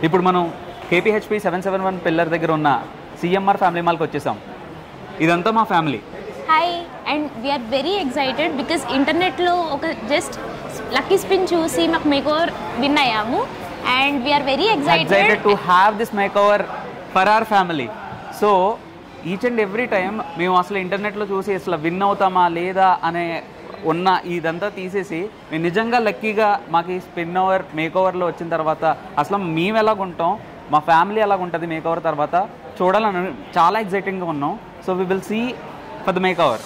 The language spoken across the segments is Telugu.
ఇప్పుడు మనం KPHP 771 పిల్లర్ దగ్గర ఉన్న CMR ఫ్యామిలీ మాల్కి వచ్చేసాం. ఇదంతా మా family. Hi and we're very excited because ఇంటర్నెట్లో ఒక జస్ట్ లక్కీ స్పిన్ చూసి మాకు మేకోవర్ విన్ అయ్యాము and we're very excited to have this makeover for our family. So each and every time మేము అసలు ఇంటర్నెట్లో చూసి అసలు విన్ అవుతామా లేదా అనే ఉన్న ఇదంతా తీసేసి మేము నిజంగా లక్కీగా మాకు ఈ స్పిన్ ఓవర్ మేకోవర్లో వచ్చిన తర్వాత అసలు మేము ఎలాగుంటాం, మా ఫ్యామిలీ ఎలాగుంటుంది మేకోవర్ తర్వాత చూడాలని చాలా ఎక్సైటింగ్గా ఉన్నాం. So we will see for the makeover.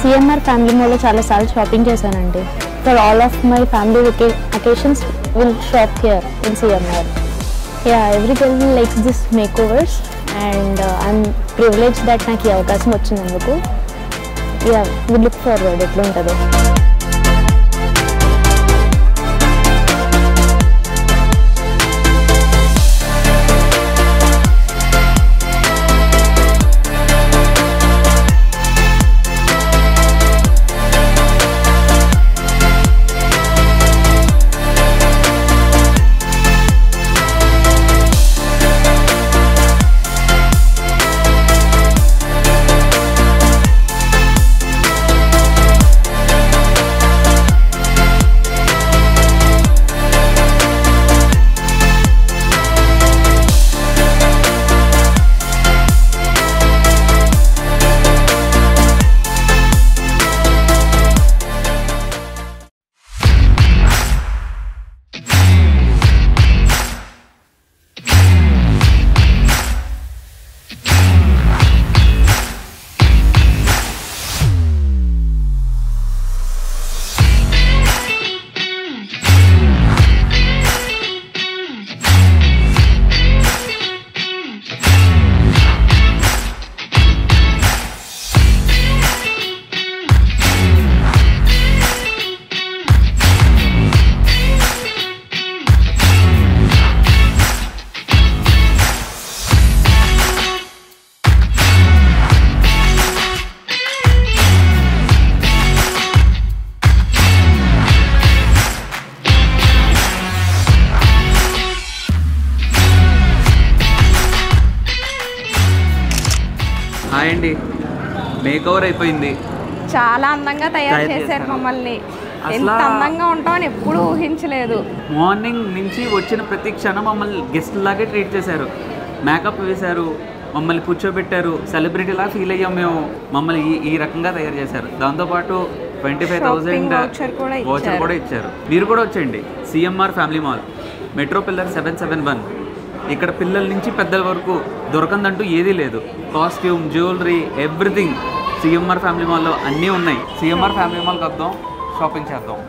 CMR family మాల్లో చాలాసార్లు షాపింగ్ చేశానండి. For all of my family occasions will shop here in CMR. Yeah, every girl likes this makeovers and I'm privileged that నాకు ఈ అవకాశం వచ్చినందుకు. Yeah, we look forward ఎట్లా ఉంటుందో. హాయ్ అండి, మేకోవర్ అయిపోయింది. చాలా అందంగా తయారు చేశారు మమ్మల్ని. ఎంత అందంగా ఉంటామని ఎప్పుడూ ఊహించలేదు. మార్నింగ్ నుంచి వచ్చిన ప్రతి క్షణం మమ్మల్ని గెస్ట్ లాగే ట్రీట్ చేశారు. మేకప్ వేశారు, మమ్మల్ని కూర్చోబెట్టారు, సెలబ్రిటీ లాగా ఫీల్ అయ్యాం మేము. మమ్మల్ని ఈ రకంగా తయారు చేశారు. దాంతోపాటు 25,000 వోచర్ కూడా ఇచ్చారు. మీరు కూడా వచ్చేయండి CMR family mall, metro pillar 771. ఇక్కడ పిల్లల నుంచి పెద్దల వరకు దొరకందంటూ ఏదీ లేదు. Costume, jewellery, everything CMR family మాల్లో అన్నీ ఉన్నాయి. CMR ఫ్యామిలీ మాల్కి వద్దాం, షాపింగ్ చేద్దాం.